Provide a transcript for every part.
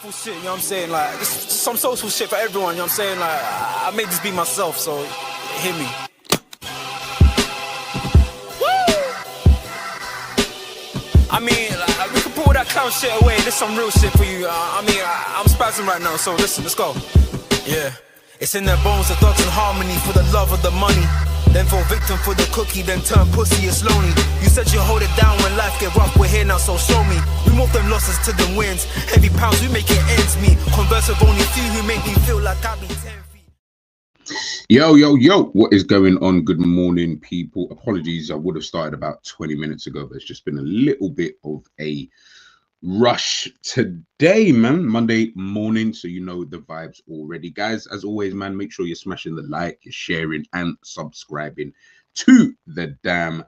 social shit, you know what I'm saying? Like, this is some social shit for everyone, you know what I'm saying? Like, I made this be myself, so hear me. Woo! I mean, like, we can put all that clown shit away. This some real shit for you. I'm spazzing right now, so listen, let's go. Yeah. It's in their bones, the thoughts and harmony for the love of the money. Then fall victim for the cookie, then turn pussy, it's lonely. You said you hold it down when life get rough, we're here now, so show me. We move them losses to them wins. Heavy pounds, we make it ends meet. Converse with only few who make me feel like I be 10 feet. Yo, what is going on? Good morning, people. Apologies, I would have started about 20 minutes ago, but it's just been a little bit of a rush today, man. Monday morning, so you know the vibes already. Guys, as always, man, make sure you're smashing the like, you're sharing and subscribing to the damn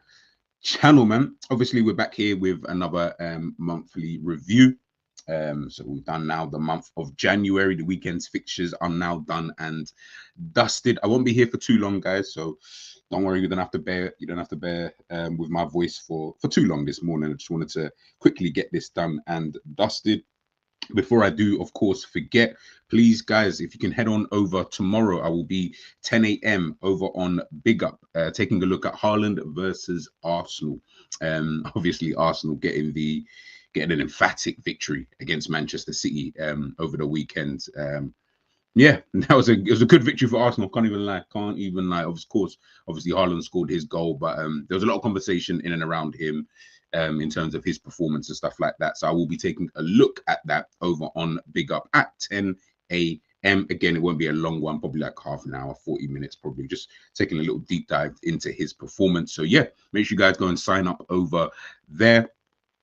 channel, man. Obviously, we're back here with another monthly review. So we've done now the month of January. The weekend's fixtures are now done and dusted. I won't be here for too long, guys, so don't worry, you don't have to bear with my voice for too long this morning. I just wanted to quickly get this done and dusted. Before I do, of course, forget, please, guys, if you can head on over tomorrow, I will be 10 a.m. over on Big Up, taking a look at Haaland versus Arsenal. Obviously, Arsenal getting an emphatic victory against Manchester City over the weekend. Yeah, it was a good victory for Arsenal. Can't even lie. Of course, obviously Haaland scored his goal, but there was a lot of conversation in and around him in terms of his performance and stuff like that. So I will be taking a look at that over on Big Up at 10 a.m. Again, it won't be a long one, probably like half an hour, 40 minutes, probably just taking a little deep dive into his performance. So yeah, make sure you guys go and sign up over there.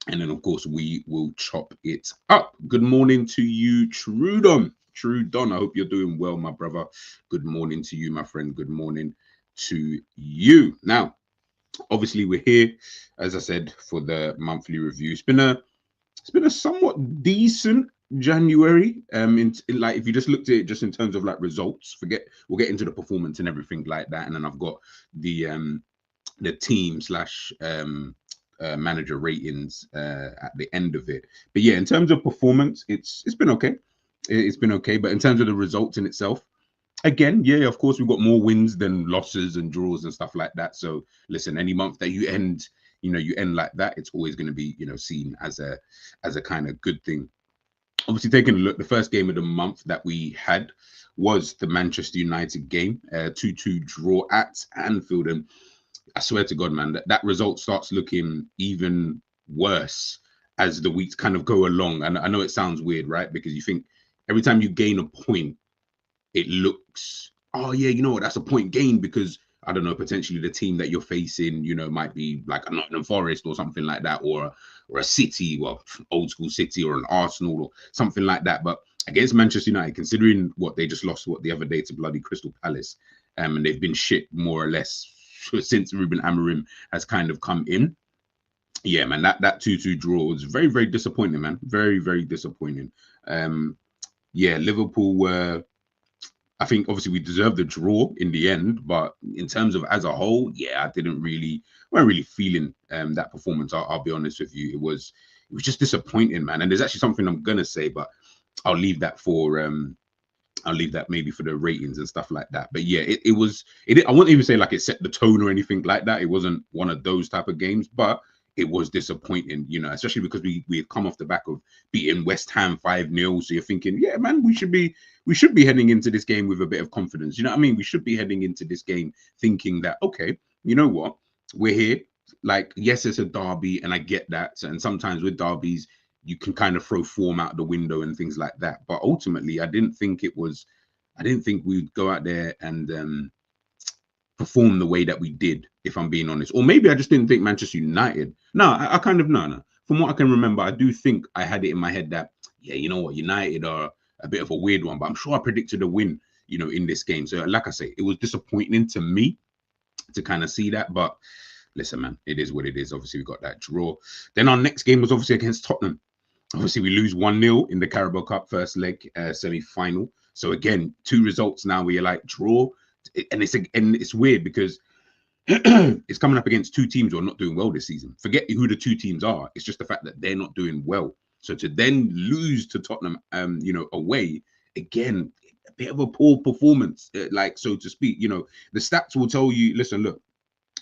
And then, of course, we will chop it up. Good morning to you, Trudon. I hope you're doing well, my brother. Good morning to you, my friend. Good morning to you. Now, obviously, we're here, as I said, for the monthly review. It's been a somewhat decent January. Like, if you just looked at it just in terms of like results, we'll get into the performance and everything like that. And then I've got the team slash manager ratings at the end of it. But yeah, in terms of performance, it's been okay. It's been okay, but in terms of the results in itself, again, yeah, of course, we've got more wins than losses and draws and stuff like that. So listen, any month that you end like that, it's always going to be, seen as a kind of good thing. Obviously, taking a look, the first game of the month that we had was the Manchester United game, 2-2 draw at Anfield. And I swear to God, man, that result starts looking even worse as the weeks kind of go along. And I know it sounds weird, right? Because you think every time you gain a point, it looks, oh yeah, you know what, that's a point gain because, I don't know, potentially the team that you're facing, might be like a Nottingham Forest or something like that, or a City, well, old school City, or an Arsenal or something like that. But against Manchester United, considering what they just lost the other day to bloody Crystal Palace, and they've been shit more or less since Ruben Amorim has kind of come in. Yeah, man, that 2-2 draw was very, very disappointing, man. Very, very disappointing. Yeah, Liverpool were, I think obviously we deserved the draw in the end, but in terms of as a whole, yeah, I weren't really feeling that performance. I'll be honest with you. It was just disappointing, man. And there's actually something I'm gonna say, but I'll leave that maybe for the ratings and stuff like that. But yeah, I wouldn't even say like it set the tone or anything like that. It wasn't one of those type of games, but it was disappointing, especially because we had come off the back of beating West Ham 5-0. So you're thinking, yeah, man, we should be heading into this game with a bit of confidence. You know what I mean? We should be heading into this game thinking that, okay, you know what? We're here. Like, yes, it's a derby, and I get that. And sometimes with derbies, you can kind of throw form out the window and things like that. But ultimately, I didn't think we'd go out there and perform the way that we did, if I'm being honest. Or maybe I just didn't think Manchester United. No, I kind of no. From what I can remember, I do think I had it in my head that, yeah, you know what, United are a bit of a weird one, but I'm sure I predicted a win, in this game. So like I say, it was disappointing to me to kind of see that. But listen, man, it is what it is. Obviously, we got that draw. Then our next game was obviously against Tottenham. Obviously, we lose 1-0 in the Carabao Cup first leg semi-final. So again, 2 results now where you're like, draw. And it's weird because it's coming up against 2 teams who are not doing well this season. Forget who the 2 teams are. It's just the fact that they're not doing well. So to then lose to Tottenham, you know, away, again, a bit of a poor performance, like, so to speak. You know, the stats will tell you, listen, look,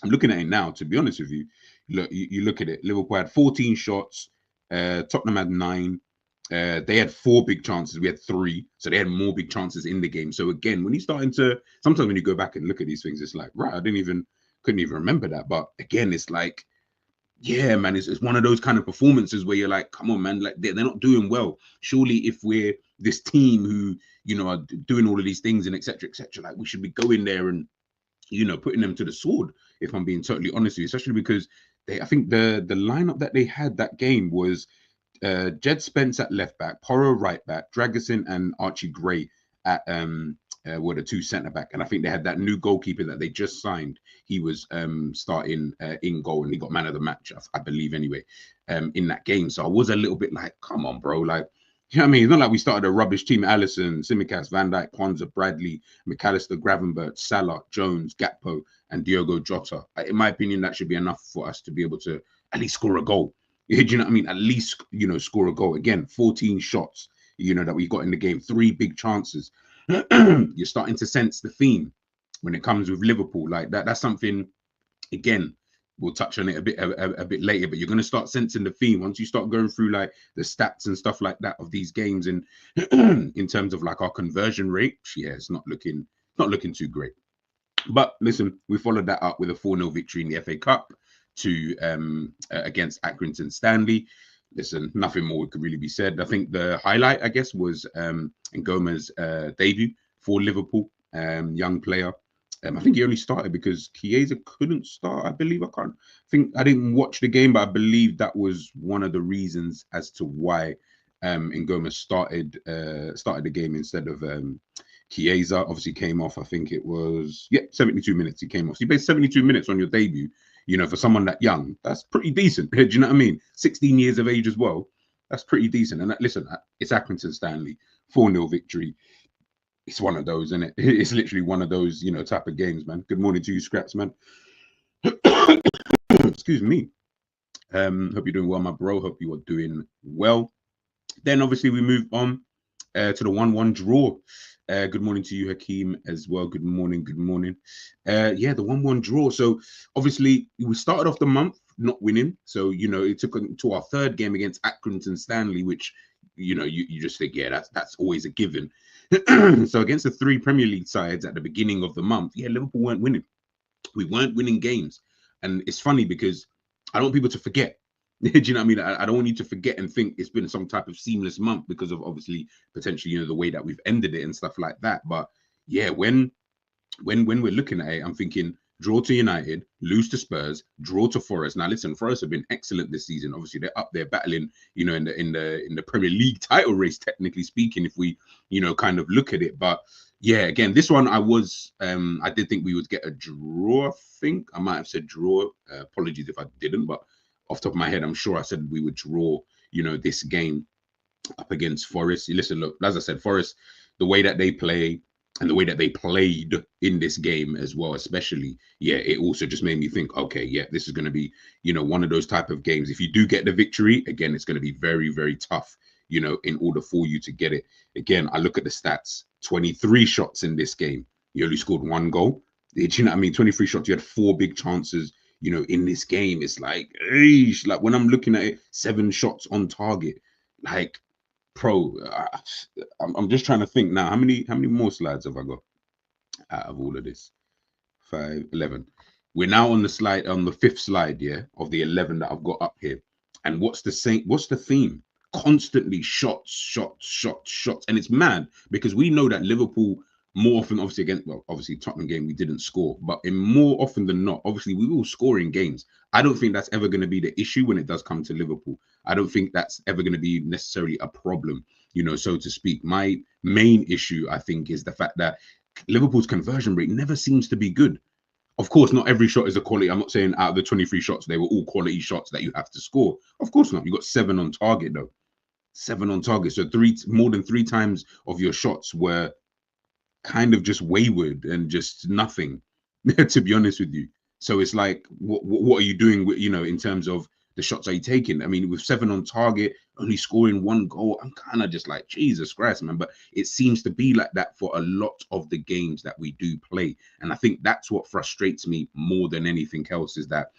I'm looking at it now, to be honest with you. Look, you look at it, Liverpool had 14 shots, Tottenham had 9. They had 4 big chances, we had 3, so they had more big chances in the game. So again, when you starting to, sometimes when you go back and look at these things, it's like, right, couldn't even remember that. But again, it's like, yeah, man, it's one of those kind of performances where you're like, come on, man, like they're not doing well. Surely if we're this team who, you know, are doing all of these things and etc., like we should be going there and, you know, putting them to the sword, if I'm being totally honest with you, especially because I think the lineup that they had that game was Jed Spence at left back, Porro right back, Dragusin and Archie Gray at were the 2 centre back. And I think they had that new goalkeeper that they just signed. He was starting in goal, and he got man of the match, I believe, anyway, in that game. So I was a little bit like, come on, bro, like, you know what I mean? It's not like we started a rubbish team. Allison, Tsimikas, Van Dijk, Kwanzaa, Bradley, McAllister, Gravenberch, Salah, Jones, Gakpo, and Diogo Jota. In my opinion, that should be enough for us to be able to at least score a goal. Do you know what I mean? At least, you know, score a goal. Again, 14 shots, you know, that we got in the game, 3 big chances. You're starting to sense the theme when it comes with Liverpool. Like that's something, again, we'll touch on it a bit later, but you're going to start sensing the theme once you start going through like the stats and stuff like that of these games. And in terms of like our conversion rate, yeah, it's not looking too great. But listen, we followed that up with a 4-0 victory in the FA Cup to against Accrington Stanley. Listen, nothing more could really be said. I think the highlight, I guess, was Ngoma's debut for Liverpool, young player. I think he only started because Chiesa couldn't start, I believe. I didn't watch the game, but I believe that was one of the reasons as to why Ngoma started the game instead of Chiesa. Obviously came off, I think it was, 72 minutes he came off. So you played 72 minutes on your debut, you know, for someone that young, that's pretty decent. Do you know what I mean? 16 years of age as well. That's pretty decent. And listen, it's Accrington Stanley, 4-0 victory. It's one of those, isn't it? It's literally one of those, you know, type of games, man. Good morning to you, Scraps, man. Excuse me. Hope you're doing well, my bro. Hope you are doing well. Then obviously we move on to the 1-1 draw. Good morning to you, Hakeem, as well. Good morning. Yeah, the 1-1 draw. So obviously we started off the month not winning. So, you know, it took to our 3rd game against Accrington Stanley, which, you know, you just think, yeah, that's always a given. So against the 3 Premier League sides at the beginning of the month, yeah, Liverpool weren't winning. We weren't winning games. And it's funny because I don't want people to forget. Do you know what I mean? I don't want you to forget and think it's been some type of seamless month because of obviously potentially, you know, the way that we've ended it and stuff like that. But yeah, when we're looking at it, I'm thinking draw to United, lose to Spurs, draw to Forest. Now listen, Forest have been excellent this season. Obviously they're up there battling, you know, in the Premier League title race, technically speaking, if we, you know, kind of look at it. But yeah, again, this one I did think we would get a draw. I think I might have said draw. Apologies if I didn't, but off the top of my head, I'm sure I said we would draw, you know, this game up against Forest. Listen, look, as I said, Forest, the way that they play and the way that they played in this game as well, especially, yeah, it also just made me think, okay, yeah, this is going to be, you know, one of those type of games. If you do get the victory, again, it's going to be very, very tough, you know, in order for you to get it. Again, I look at the stats, 23 shots in this game. You only scored 1 goal. Do you know what I mean? 23 shots, you had 4 big chances, you know, in this game. It's like, eesh, like when I'm looking at it, 7 shots on target, like, pro, I'm just trying to think now, how many more slides have I got out of all of this? 5, 11. We're now on the slide, on the 5th slide, yeah, of the 11 that I've got up here. And what's the theme? Constantly shots. And it's mad because we know that Liverpool more often, obviously against, well, obviously Tottenham game we didn't score, but in more often than not, obviously we will score in games. I don't think that's ever going to be the issue when it does come to Liverpool. I don't think that's ever going to be necessarily a problem, you know, so to speak. My main issue, I think, is the fact that Liverpool's conversion rate never seems to be good. Of course, not every shot is a quality. I'm not saying out of the 23 shots, they were all quality shots that you have to score. Of course not. You got 7 on target, though. 7 on target. So more than 3 times of your shots were kind of just wayward and just nothing, to be honest with you. So it's like, what are you doing with, you know, in terms of the shots are you taking? I mean, with 7 on target, only scoring 1 goal, I'm kind of just like, Jesus Christ, man. But it seems to be like that for a lot of the games that we do play. And I think that's what frustrates me more than anything else, is that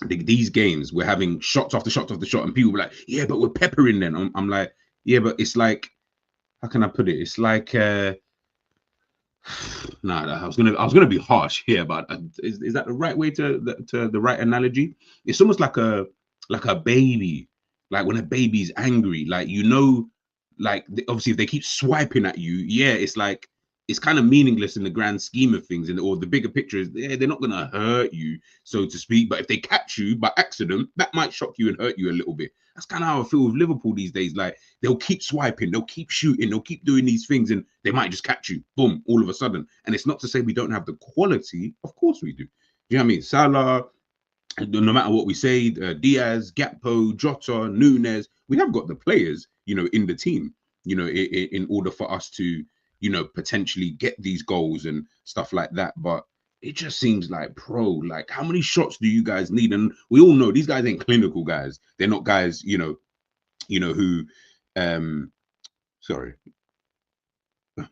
these games we're having shots after shots after shot, and people be like, yeah, but we're peppering then. I'm like, yeah, but it's like, how can I put it? It's like, nah, I was gonna be harsh here, but is that the right way to the right analogy? It's almost like a baby, like when a baby's angry, like, you know, like obviously if they keep swiping at you, yeah, it's like it's kind of meaningless in the grand scheme of things, and or the bigger picture is, yeah, they're not gonna hurt you, so to speak. But if they catch you by accident, that might shock you and hurt you a little bit. That's kind of how I feel with Liverpool these days. Like, they'll keep swiping, they'll keep shooting, they'll keep doing these things, and they might just catch you, boom, all of a sudden. And it's not to say we don't have the quality. Of course we do. Do you know what I mean? Salah, no matter what we say, Diaz, Gakpo, Jota, Nunes, we have got the players, you know, in the team, you know, in order for us to, you know, potentially get these goals and stuff like that. But it just seems like, bro, like, how many shots do you guys need? And we all know these guys ain't clinical guys. They're not guys, you know, who, sorry,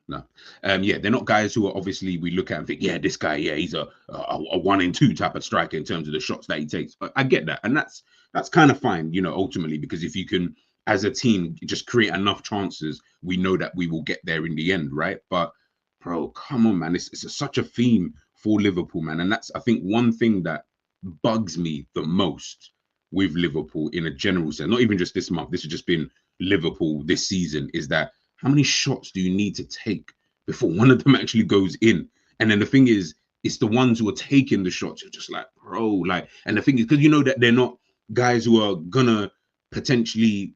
no, yeah, they're not guys who are obviously we look at and think, yeah, this guy, yeah, he's a 1 in 2 type of striker in terms of the shots that he takes. I get that, and that's kind of fine, you know, ultimately, because if you can, as a team, just create enough chances, we know that we will get there in the end, right? But bro, come on, man, it's such a theme for Liverpool, man, and that's, I think, one thing that bugs me the most with Liverpool in a general sense. Not even just this month. This has just been Liverpool this season. Is that how many shots do you need to take before one of them actually goes in? And then the thing is, it's the ones who are taking the shots. You're just like, bro, like, and the thing is, because you know that they're not guys who are gonna potentially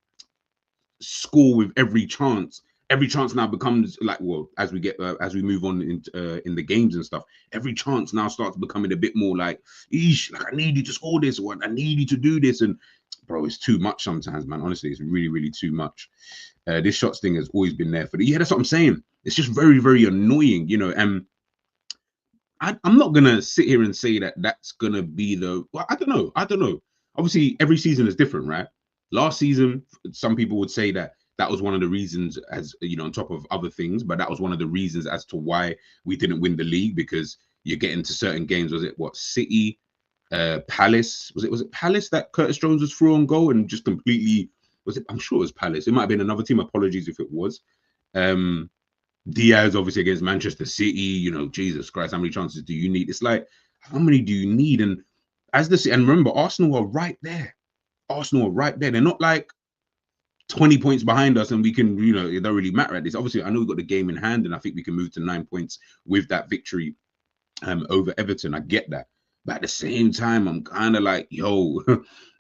score with every chance. Every chance now becomes like, well, as we get as we move on in the games and stuff, every chance now starts becoming a bit more like, eesh, like, I need you to score this, or I need you to do this. And bro, it's too much sometimes, man. Honestly, it's really, really too much. This shots thing has always been there for the, yeah, that's what I'm saying. It's just very, very annoying, you know. And I'm not gonna sit here and say that that's gonna be the, well, I don't know. Obviously, every season is different, right? Last season, some people would say that that was one of the reasons, as you know, on top of other things, but that was one of the reasons as to why we didn't win the league, because you get into certain games. Was it what, City, Palace? Was it Palace that Curtis Jones was through on goal and just completely, was it? I'm sure it was Palace. It might have been another team. Apologies if it was. Diaz, obviously, against Manchester City. You know, Jesus Christ, how many chances do you need? It's like, how many do you need? And as this, and remember, Arsenal are right there. Arsenal are right there. They're not like 20 points behind us and we can, you know, it don't really matter at this. Obviously, I know we've got the game in hand, and I think we can move to 9 points with that victory over Everton. I get that. But at the same time, I'm kind of like, yo,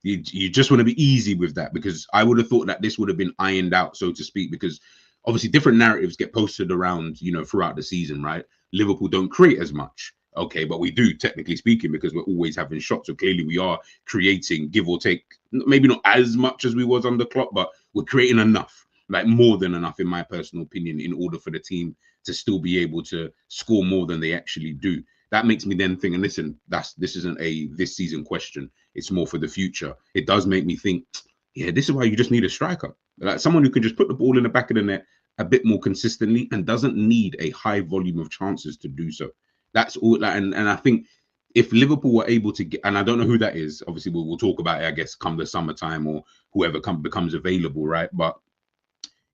you just want to be easy with that, because I would have thought that this would have been ironed out, so to speak, because obviously different narratives get posted around, you know, throughout the season, right? Liverpool don't create as much. Okay, but we do, technically speaking, because we're always having shots. So clearly we are creating, give or take, maybe not as much as we was on the clock, but we're creating enough, like more than enough, in my personal opinion, in order for the team to still be able to score more than they actually do. That makes me then think, and listen, this isn't a this season question. It's more for the future. It does make me think, yeah, this is why you just need a striker, like someone who can just put the ball in the back of the net a bit more consistently and doesn't need a high volume of chances to do so. That's all. And I think if Liverpool were able to get, and I don't know who that is, obviously we'll talk about it, I guess, come the summertime or whoever becomes available, right? But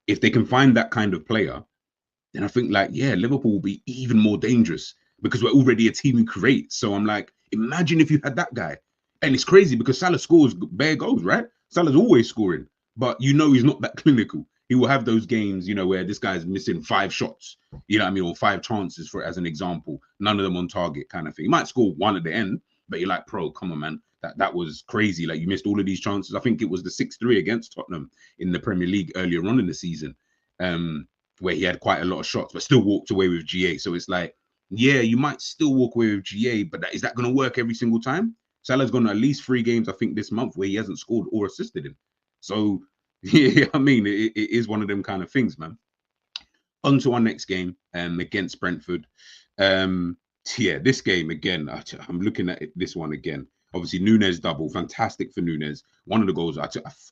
if they can find that kind of player, then I think, like, yeah, Liverpool will be even more dangerous, because we're already a team who creates. So I'm like, imagine if you had that guy. And it's crazy because Salah scores bare goals, right? Salah's always scoring, but you know he's not that clinical. He will have those games, you know, where this guy's missing 5 shots, you know what I mean, or 5 chances, for as an example, none of them on target, kind of thing. He might score 1 at the end, but you're like, bro, come on, man, that was crazy. Like, you missed all of these chances. I think it was the 6-3 against Tottenham in the Premier League earlier on in the season, where he had quite a lot of shots, but still walked away with GA. So it's like, yeah, you might still walk away with GA, but is that going to work every single time? Salah's gone at least 3 games, I think, this month where he hasn't scored or assisted in. So, yeah, I mean, it is one of them kind of things, man. On to our next game against Brentford. Yeah, this game, again, I'm looking at this one again. Obviously, Núñez double, fantastic for Núñez. One of the goals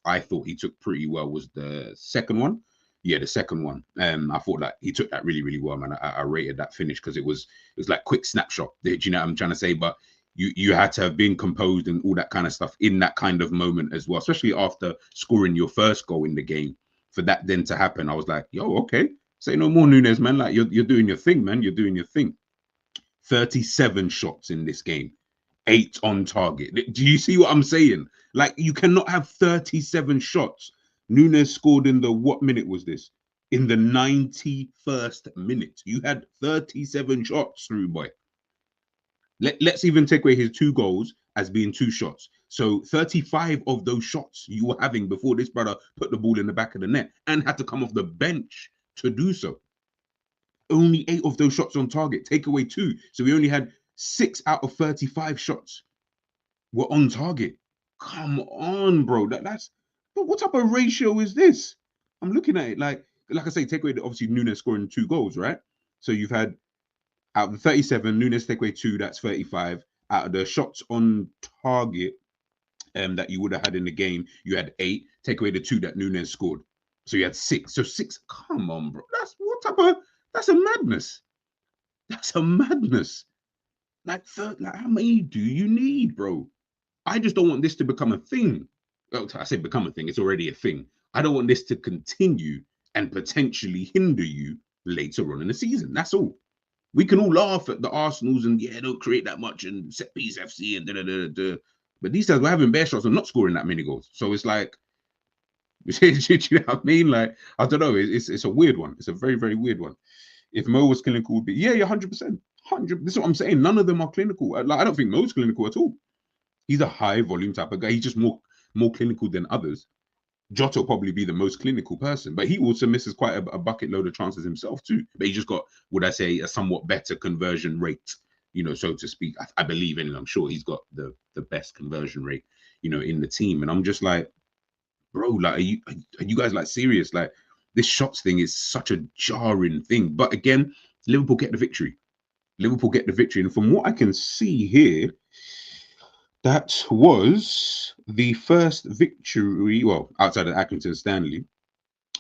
I thought he took pretty well was the second one. Yeah, the second one. I thought that he took that really, really well, man. I rated that finish because it was like quick snapshot. Do you know what I'm trying to say? But you had to have been composed and all that kind of stuff in that kind of moment as well, especially after scoring your first goal in the game. For that then to happen, I was like, yo, okay, say no more, Núñez, man. Like you're doing your thing, man. You're doing your thing. 37 shots in this game. 8 on target. Do you see what I'm saying? Like, you cannot have 37 shots. Núñez scored in the, what minute was this? In the 91st minute. You had 37 shots through, boy. Let's even take away his 2 goals as being 2 shots. So 35 of those shots you were having before this brother put the ball in the back of the net and had to come off the bench to do so. Only 8 of those shots on target. Take away 2. So we only had 6 out of 35 shots were on target. Come on, bro. That's but what type of ratio is this? I'm looking at it like I say, take away obviously Núñez scoring 2 goals, right? So you've had out of the 37, Núñez take away 2, that's 35. Out of the shots on target that you would have had in the game, you had 8. Take away the 2 that Núñez scored. So you had 6. So 6, come on, bro. That's a madness. That's a madness. Like how many do you need, bro? I just don't want this to become a thing. Well, I say become a thing. It's already a thing. I don't want this to continue and potentially hinder you later on in the season. That's all. We can all laugh at the Arsenals and don't create that much and set piece FC and da. But these guys were having bare shots and not scoring that many goals. So it's like, you know what I mean? Like, I don't know. It's a weird one. It's a very, very weird one. If Mo was clinical, would be 100%. 100. This is what I'm saying. None of them are clinical. Like, I don't think Mo's clinical at all. He's a high volume type of guy. He's just more clinical than others. Jota will probably be the most clinical person, but he also misses quite a bucket load of chances himself too. But he just got, would I say, a somewhat better conversion rate, so to speak. I believe in him. I'm sure he's got the best conversion rate, in the team. And I'm just like, bro, like, are you guys like serious? Like, this shots thing is such a jarring thing. But again, Liverpool get the victory. Liverpool get the victory. And from what I can see here, that was the first victory, well, outside of Accrington Stanley,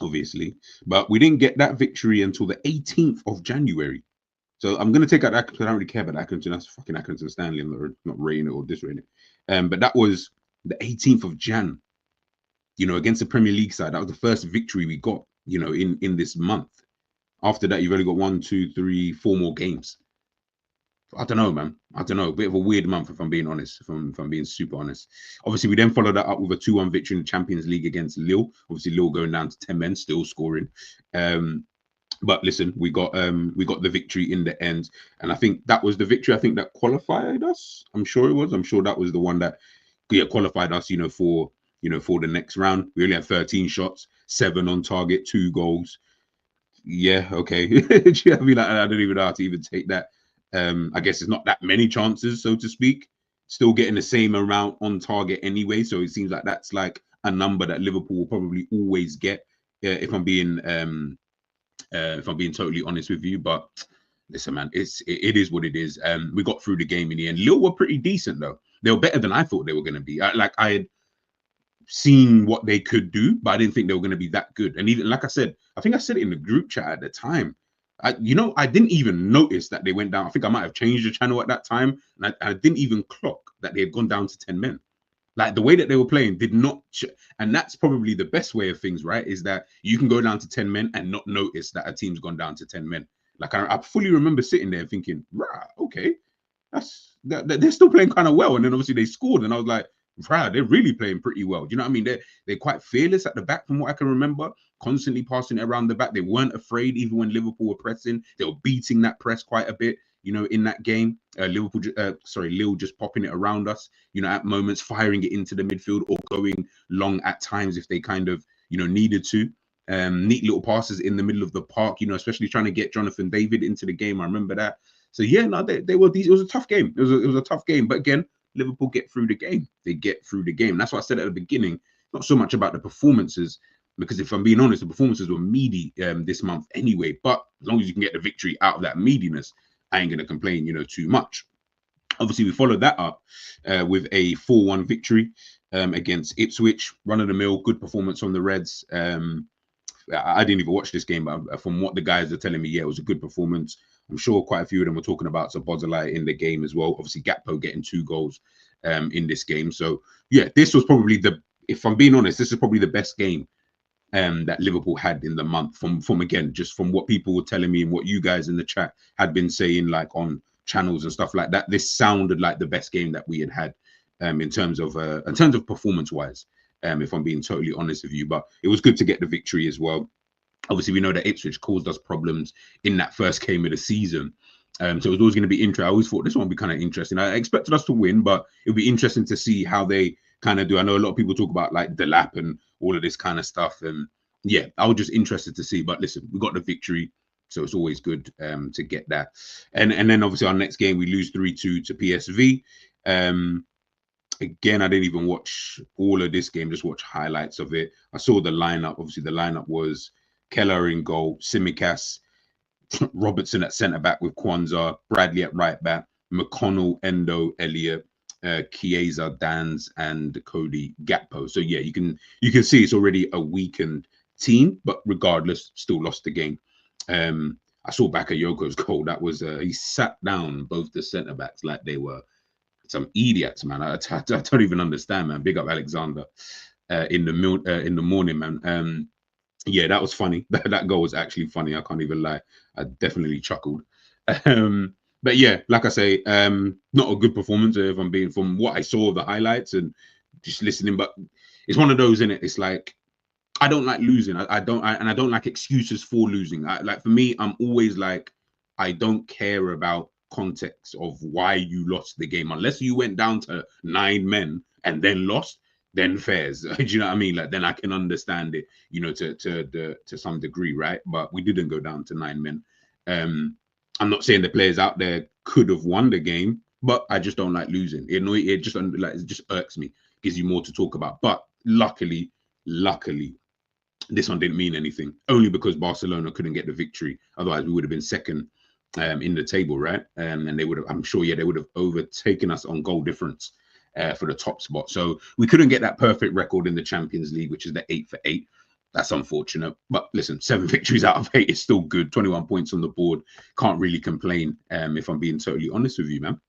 obviously. But we didn't get that victory until the 18th of January. So I'm going to take out Accrington. I don't really care about Accrington. That's fucking Accrington Stanley. I'm not rating it or disrating it. But that was the 18th of Jan, against the Premier League side. That was the first victory we got, in this month. After that, you've only got 1, 2, 3, 4 more games. I don't know, man. I don't know. A bit of a weird month, if I'm being honest, if I'm being super honest. Obviously, we then followed that up with a 2-1 victory in the Champions League against Lille. Obviously, Lille going down to 10 men, still scoring. But listen, we got the victory in the end. And I think that was the victory, I think, that qualified us. I'm sure it was. I'm sure that was the one that qualified us, for the next round. We only had 13 shots, 7 on target, 2 goals. Yeah, okay. Do you know what I mean? Like, I don't even know how to even take that. I guess it's not that many chances, so to speak. Still getting the same amount on target anyway, so it seems like that's like a number that Liverpool will probably always get. If I'm being totally honest with you, but listen, man, it is what it is. We got through the game in the end. Lille were pretty decent though. They were better than I thought they were going to be. I had seen what they could do, but I didn't think they were going to be that good. And even like I said, I think I said it in the group chat at the time. I didn't even notice that they went down. I think I might have changed the channel at that time, and I didn't even clock that they had gone down to 10 men. Like, the way that they were playing did not, and that's probably the best way of things, right? Is that you can go down to 10 men and not notice that a team's gone down to 10 men. Like, I fully remember sitting there thinking, right, okay, they're still playing kind of well. And then obviously they scored, and I was like, wow, they're really playing pretty well. Do you know what I mean? They're quite fearless at the back from what I can remember, constantly passing it around the back. They weren't afraid even when Liverpool were pressing. They were beating that press quite a bit, in that game. Lille just popping it around us, at moments, firing it into the midfield or going long at times if they kind of, needed to. Neat little passes in the middle of the park, especially trying to get Jonathan David into the game. I remember that. So yeah, no, they were these. It was a tough game. It was a tough game, but again, Liverpool get through the game. They get through the game. That's what I said at the beginning. Not so much about the performances, because if I'm being honest, the performances were meaty this month anyway. But as long as you can get the victory out of that meatiness, I ain't going to complain, too much. Obviously, we followed that up with a 4-1 victory against Ipswich. Run-of-the-mill, good performance on the Reds. I didn't even watch this game, but from what the guys are telling me, yeah, it was a good performance. I'm sure quite a few of them were talking about Szoboszlai in the game as well. Obviously, 𝐒𝐃𝐃 getting 2 goals in this game. So, yeah, this was probably if I'm being honest, this is probably the best game that Liverpool had in the month. From again, just from what people were telling me and what you guys in the chat had been saying, like on channels and stuff like that. This sounded like the best game that we had in terms of performance-wise. If I'm being totally honest with you, but it was good to get the victory as well. Obviously, we know that Ipswich caused us problems in that first game of the season. So it was always going to be interesting. I always thought this one would be kind of interesting. I expected us to win, but it would be interesting to see how they kind of do. I know a lot of people talk about like the lap and all of this kind of stuff. And yeah, I was just interested to see. But listen, we got the victory. So it's always good to get that. And then obviously our next game, we lose 3-2 to PSV. Again, I didn't even watch all of this game, just watch highlights of it. I saw the lineup. Obviously, the lineup was Keller in goal, Tsimikas, Robertson at centre-back with Kwanzaa, Bradley at right-back, McConnell, Endo, Elliott, Chiesa, Dans, and Cody Gakpo. So, yeah, you can see it's already a weakened team, but regardless, still lost the game. I saw Bakayoko's goal. That was he sat down both the centre-backs like they were some idiots, man. I don't even understand, man. Big up Alexander in the morning, man. Yeah, that was funny. That goal was actually funny. I can't even lie. I definitely chuckled. But yeah, like I say, not a good performance if I'm being from what I saw of the highlights and just listening. But it's one of those, innit? It's like I don't like losing. I don't like excuses for losing. Like for me, I'm always like, I don't care about context of why you lost the game unless you went down to 9 men and then lost. Then fairs. Do you know what I mean? Like then I can understand it, you know, to some degree, right? But we didn't go down to 9 men. I'm not saying the players out there could have won the game, but I just don't like losing. It just irks me. Gives you more to talk about. But luckily, this one didn't mean anything. Only because Barcelona couldn't get the victory. Otherwise, we would have been second in the table, right? And they would have, I'm sure, yeah, they would have overtaken us on goal difference for the top spot. So we couldn't get that perfect record in the Champions League, which is the 8 for 8. That's unfortunate. But listen, 7 victories out of 8 is still good. 21 points on the board. Can't really complain, if I'm being totally honest with you, man.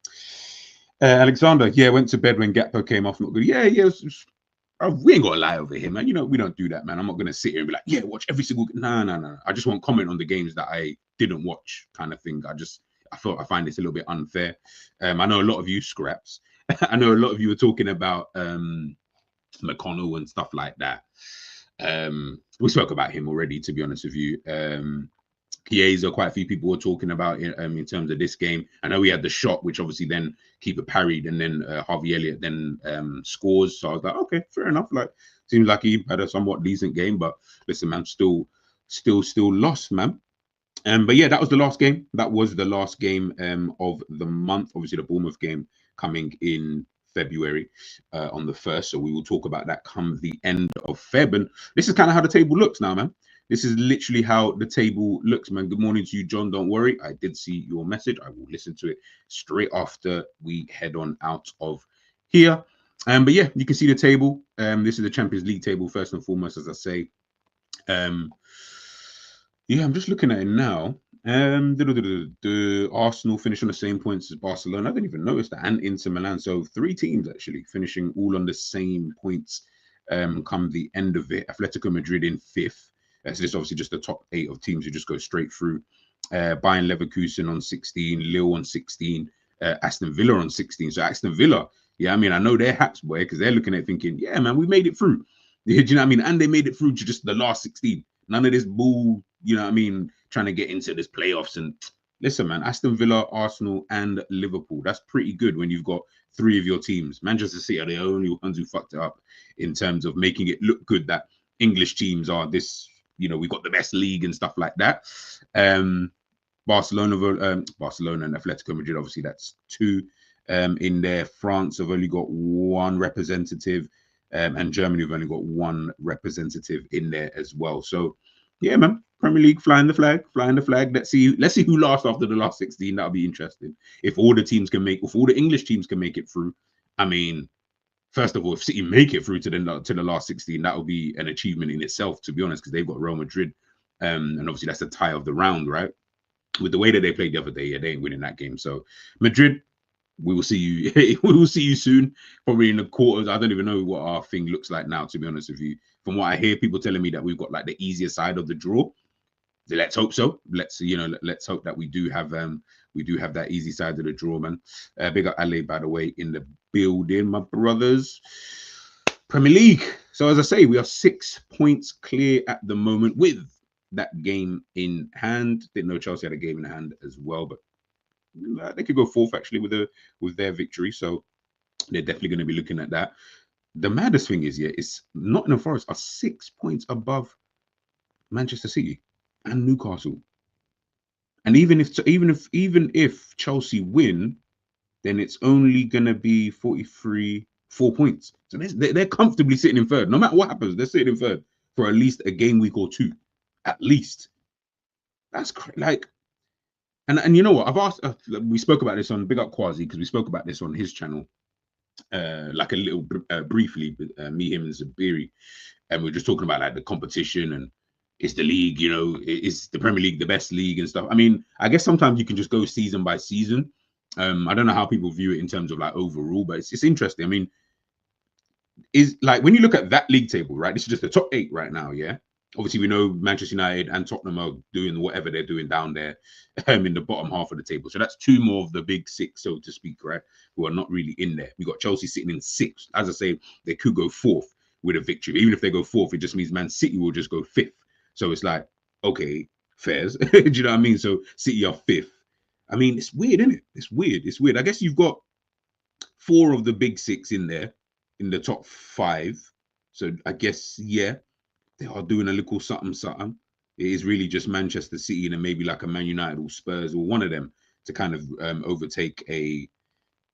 Alexander, yeah, went to bed when 𝐒𝐃𝐃 came off. Not good. Yeah, we ain't got to lie over here, man. You know, we don't do that, man. I'm not going to sit here and be like, yeah, watch every single... No. I just want comment on the games that I didn't watch kind of thing. I find this a little bit unfair. I know a lot of you scraps. I know a lot of you are talking about McConnell and stuff like that. We spoke about him already, to be honest with you. Chiesa, quite a few people were talking about in terms of this game. I know we had the shot, which obviously then keeper parried, and then Harvey Elliott then scores. So I was like, okay, fair enough. Like, seems like he had a somewhat decent game, but listen, man, still lost, man. But yeah, that was the last game. That was the last game of the month. Obviously, the Bournemouth game coming in February on the 1st. So we will talk about that come the end of Feb. And this is kind of how the table looks now, man. This is literally how the table looks, man. Good morning to you, John. Don't worry. I did see your message. I will listen to it straight after we head on out of here. But yeah, you can see the table. This is the Champions League table, first and foremost, as I say. Yeah, I'm just looking at it now. Arsenal finish on the same points as Barcelona. I didn't even notice that. And Inter Milan. So 3 teams actually finishing all on the same points come the end of it. Atletico Madrid in 5th. So this is obviously just the top 8 of teams who just go straight through. Bayern Leverkusen on 16, Lille on 16, Aston Villa on 16. So Aston Villa, yeah, I mean, I know they're hats, boy, because they're looking at it thinking, yeah, man, we made it through. Do you know what I mean? And they made it through to just the last 16. None of this bull, you know what I mean, trying to get into this playoffs. And listen, man, Aston Villa, Arsenal, and Liverpool. That's pretty good when you've got 3 of your teams. Manchester City are the only ones who fucked it up in terms of making it look good that English teams are this, you know, we got the best league and stuff like that. Barcelona and Atletico Madrid, obviously that's 2 in there. France have only got 1 representative, and Germany have only got 1 representative in there as well. So yeah, man, Premier League flying the flag, flying the flag. Let's see who lasts after the last 16. That'll be interesting. If all the English teams can make it through, I mean, first of all, if City make it through to the last 16, that will be an achievement in itself, to be honest, because they've got Real Madrid, and obviously that's the tie of the round, right? With the way that they played the other day, yeah, they ain't winning that game. So Madrid, we will see you. We will see you soon, probably in the quarters. I don't even know what our thing looks like now, to be honest with you. From what I hear, people telling me that we've got like the easier side of the draw. So let's hope so. Let's hope that we do have that easy side of the draw, man. Big up Ale, by the way, in the building, my brothers. Premier League. So as I say, we are 6 points clear at the moment with that game in hand. Didn't know Chelsea had a game in hand as well, but they could go fourth actually with their victory. So they're definitely going to be looking at that. The maddest thing is, yeah, it's Nottingham Forest are 6 points above Manchester City and Newcastle. And even if Chelsea win, then it's only going to be 4 points. So they're comfortably sitting in third. No matter what happens, they're sitting in third for at least a game week or two. At least. That's like, and you know what? I've asked, we spoke about this on Big Up Quasi, because we spoke about this on his channel, like a little briefly, me, him, and Zabiri. And we were just talking about like the competition and is the league, you know, is the Premier League the best league and stuff. I mean, I guess sometimes you can just go season by season. I don't know how people view it in terms of like overall, but it's interesting. I mean, is like when you look at that league table, right? This is just the top 8 right now, yeah. Obviously, we know Manchester United and Tottenham are doing whatever they're doing down there in the bottom half of the table. So that's 2 more of the big 6, so to speak, right? Who are not really in there. We got Chelsea sitting in 6th. As I say, they could go 4th with a victory. Even if they go 4th, it just means Man City will just go 5th. So it's like, okay, fairs. Do you know what I mean? So City are 5th. I mean, it's weird, isn't it? It's weird. It's weird. I guess you've got 4 of the big 6 in there in the top 5. So I guess, yeah, they are doing a little something. It is really just Manchester City and then maybe like a Man United or Spurs or one of them to kind of overtake a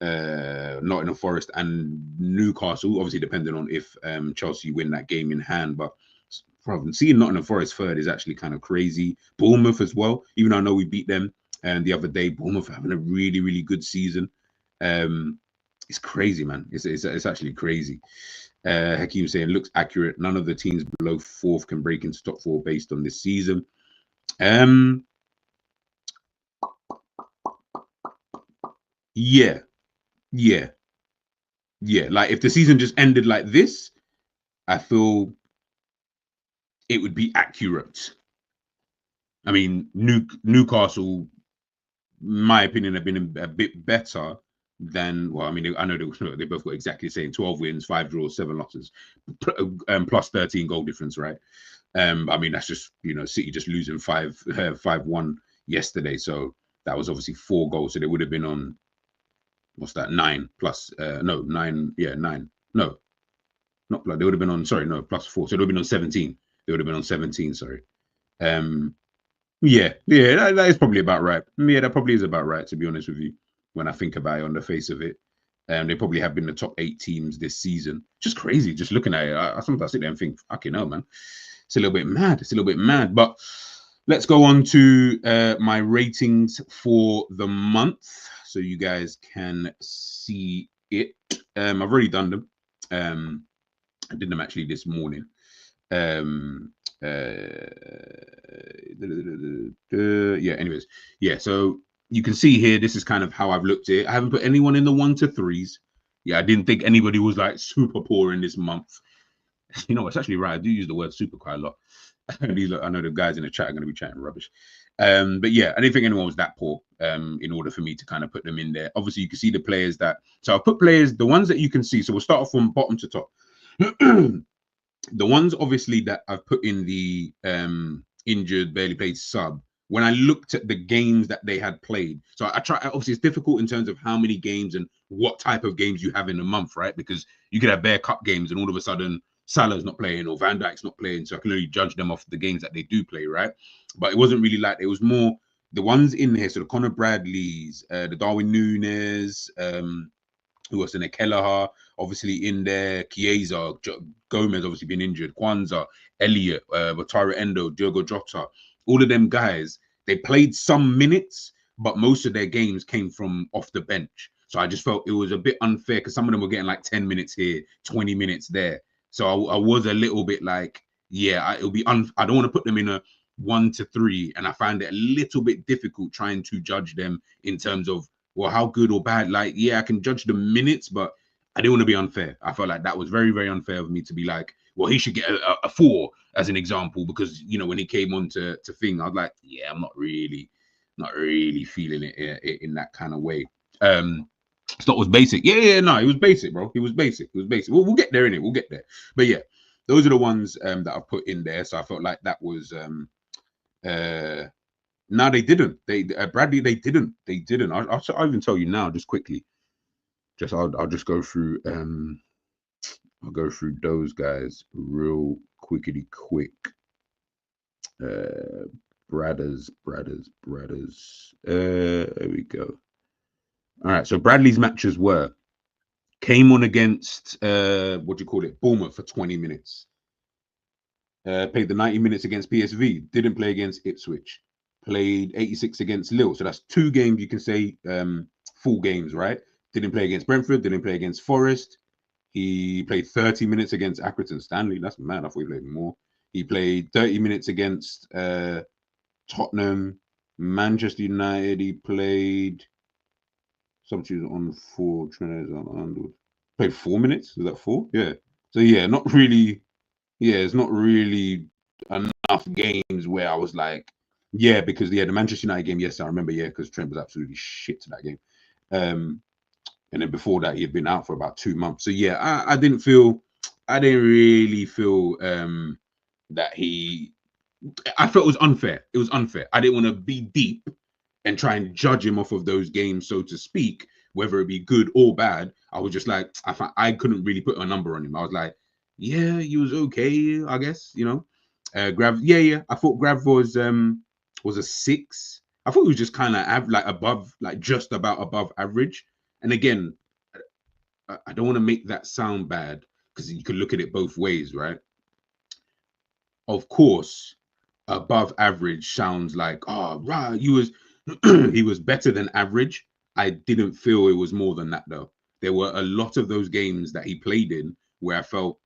Nottingham Forest and Newcastle, obviously depending on if Chelsea win that game in hand. But seeing Nottingham Forest third is actually kind of crazy. Bournemouth as well, even though I know we beat them the other day. Bournemouth having a really, really good season. It's crazy, man. It's actually crazy. Hakeem saying looks accurate. None of the teams below 4th can break into top 4 based on this season. Yeah. Like if the season just ended like this, I feel it would be accurate. I mean, Newcastle, in my opinion, have been a bit better than, well, I mean, I know they both got exactly the same: 12 wins, 5 draws, 7 losses, plus 13 goal difference, right? I mean, that's just, you know, City just losing 5-1 yesterday, so that was obviously 4 goals, so they would have been on, what's that, 9 plus, no, 9, yeah, 9, no, not plus, they would have been on, sorry, no, plus 4, so they would have been on 17, they would have been on 17, sorry. Yeah, that is probably about right. Yeah, that probably is about right, to be honest with you, when I think about it on the face of it. They probably have been the top 8 teams this season. Just crazy, just looking at it. I sometimes sit there and think, fucking hell, man. It's a little bit mad. It's a little bit mad. But let's go on to my ratings for the month so you guys can see it. I've already done them. I did them actually this morning. Yeah, anyways. Yeah, so you can see here, this is kind of how I've looked at it. I haven't put anyone in the 1 to 3s. Yeah, I didn't think anybody was like super poor in this month. You know, it's actually right. I do use the word super quite a lot. I know the guys in the chat are going to be chatting rubbish. But yeah, I didn't think anyone was that poor in order for me to kind of put them in there. Obviously, you can see the players that... So I've put players, the ones that you can see. So we'll start off from bottom to top. The ones, obviously, that I've put in the injured, barely played sub, when I looked at the games that they had played. So I try, obviously it's difficult in terms of how many games and what type of games you have in a month, right? Because you could have bare cup games and all of a sudden Salah's not playing or Van Dijk's not playing. So I can only judge them off the games that they do play, right? But it wasn't really like, it was more the ones in here. So the Conor Bradleys, the Darwin Núñez, who was in a Kelleher, obviously in there, Chiesa, Gomez obviously been injured, Kwanzaa, Elliott, Wataru Endo, Diogo Jota, all of them guys, they played some minutes, but most of their games came from off the bench. So I just felt it was a bit unfair because some of them were getting like 10 minutes here, 20 minutes there. So I was a little bit like, yeah, it'll be I don't want to put them in a 1 to 3, and I find it a little bit difficult trying to judge them in terms of, well, how good or bad. Like, yeah, I can judge the minutes, but I didn't want to be unfair. I felt like that was very, very unfair of me to be like, well, he should get a 4 as an example, because, you know, when he came on to thing, I was like, yeah, I'm not really feeling it in that kind of way. Stott was basic. Yeah, no, he was basic, bro. He was basic. We'll get there, innit? We'll get there. But yeah, those are the ones that I've put in there. So I felt like that was no, they didn't. Bradley, they didn't. I'll even tell you now, just quickly. I'll just go through I'll go through those guys real quickity quick. Bradders. There we go. All right, so Bradley's matches came on against Bournemouth for 20 minutes. Played the 90 minutes against PSV, didn't play against Ipswich. Played 86 against Lille. So that's 2 games, you can say, full games, right? Didn't play against Brentford, didn't play against Forest. He played 30 minutes against Accrington Stanley. That's mad. I thought he played more. He played 30 minutes against Tottenham, Manchester United. He played something on 4. Played 4 minutes. Is that 4? Yeah. So yeah, not really. Yeah, it's not really enough games where I was like, yeah, because the Manchester United game, yes, I remember, yeah, because Trent was absolutely shit to that game. And then before that, he had been out for about 2 months. So yeah, I didn't really feel that I felt it was unfair. It was unfair. I didn't want to be deep and try and judge him off of those games, so to speak, whether it be good or bad. I was just like, I couldn't really put a number on him. I was like, yeah, he was okay, I guess, you know. Grav, yeah. I thought Grav was a 6. I thought he was just kind of like above, like just about above average. And again, I don't want to make that sound bad, because you can look at it both ways, right? Of course, above average sounds like, oh, right, he was better than average. I didn't feel it was more than that, though. There were a lot of those games that he played in where I felt,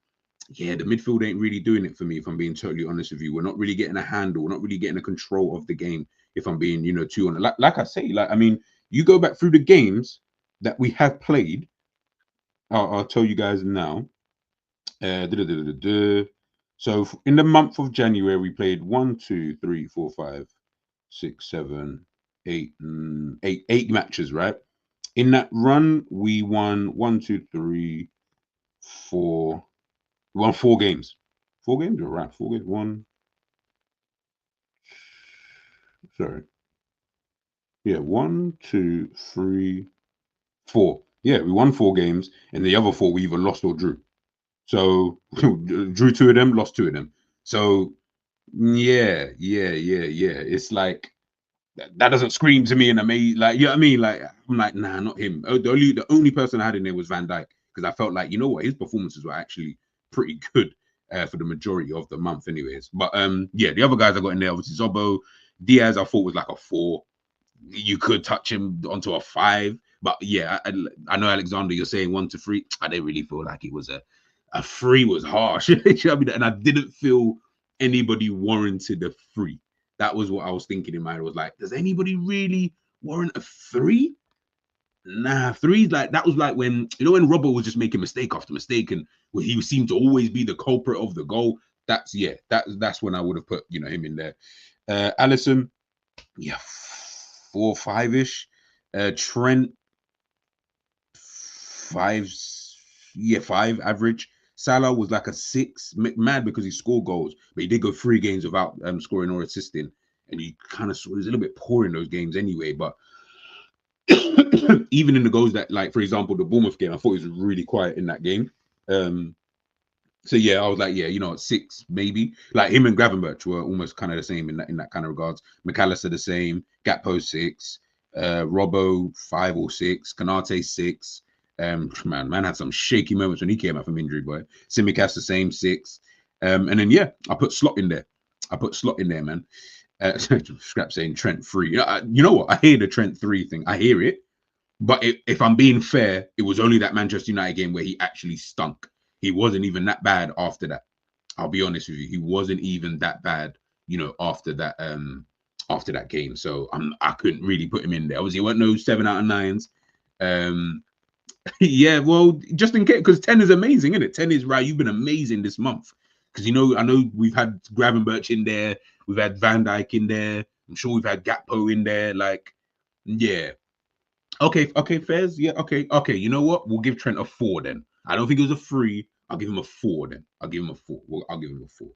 yeah, the midfield ain't really doing it for me, if I'm being totally honest with you. We're not really getting a handle. We're not really getting a control of the game, if I'm being, you know, too honest. Like I say, like, I mean, you go back through the games that we have played. I'll tell you guys now. So in the month of January, we played 1, 2, 3, 4, 5, 6, 7, 8, 8 matches, right? In that run, we won 1, 2, 3, 4. We won 4 games. 4 games, you're right. 4 games. 1. Sorry. Yeah, 1, 2, 3, 4. Yeah, we won 4 games, and the other 4 we either lost or drew. So drew 2 of them, lost 2 of them. So yeah. It's like that doesn't scream to me in amazing. Like, you know what I mean? Like, I'm like, nah, not him. The only person I had in there was Van Dijk, because I felt like, you know what, his performances were actually pretty good for the majority of the month, anyways. But yeah, the other guys I got in there, obviously Zobo, Diaz, I thought was like a 4. You could touch him onto a 5, but yeah, I know, Alexander, you're saying 1 to 3. I didn't really feel like it was a 3 was harsh. You know what I mean? And I didn't feel anybody warranted a 3. That was what I was thinking in my head. I was like, does anybody really warrant a 3? Nah, 3, like, that was like when, you know, when Robbo was just making mistake after mistake, and he seemed to always be the culprit of the goal. That's when I would have put, you know, him in there. Alisson, yeah, 4, 5-ish. Trent, 5, yeah, 5 average. Salah was like a 6, mad because he scored goals, but he did go 3 games without scoring or assisting, and he kind of was a little bit poor in those games anyway. But even in the goals that, like, for example, the Bournemouth game, I thought he was really quiet in that game. So yeah, I was like, yeah, you know, 6 maybe. Like, him and Gravenberch were almost kind of the same in that kind of regards. McAllister the same. Gakpo 6. Robbo 5 or 6. Konate 6. Man had some shaky moments when he came out from injury, boy. Simicast the same, 6. And then yeah, I put Slot in there. Man. Scrap saying Trent 3. You know what? I hear the Trent 3 thing. I hear it. But if I'm being fair, it was only that Manchester United game where he actually stunk. He wasn't even that bad after that. I'll be honest with you. He wasn't even that bad, after that game. So I couldn't really put him in there. Obviously, it wasn't no 7 out of 9s. Yeah, well, just in case, because 10 is amazing, isn't it? 10 is right. You've been amazing this month. Because I know we've had Gravenberch in there, we've had Van Dijk in there, I'm sure we've had Gakpo in there. Like, yeah. Okay, Fairs. Yeah, okay. You know what? We'll give Trent a 4 then. I don't think it was a 3. I'll give him a 4 then. I'll give him a 4. Well, I'll give him a 4.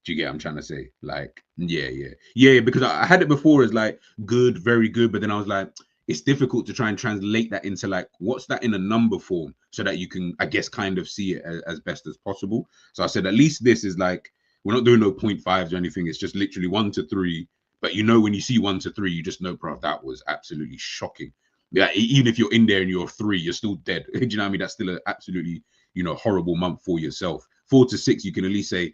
Do you get what I'm trying to say? Like, yeah, because I had it before as like good, very good, but then I was like, it's difficult to try and translate that into like, what's that in a number form so that you can, I guess, kind of see it as best as possible. So I said, at least this is like, we're not doing no 0.5s or anything. It's just literally 1 to 3. But when you see 1 to 3, you just know, bro, that was absolutely shocking. Yeah, even if you're in there and you're 3, you're still dead. Do you know what I mean? That's still an absolutely, horrible month for yourself. 4 to 6, you can at least say,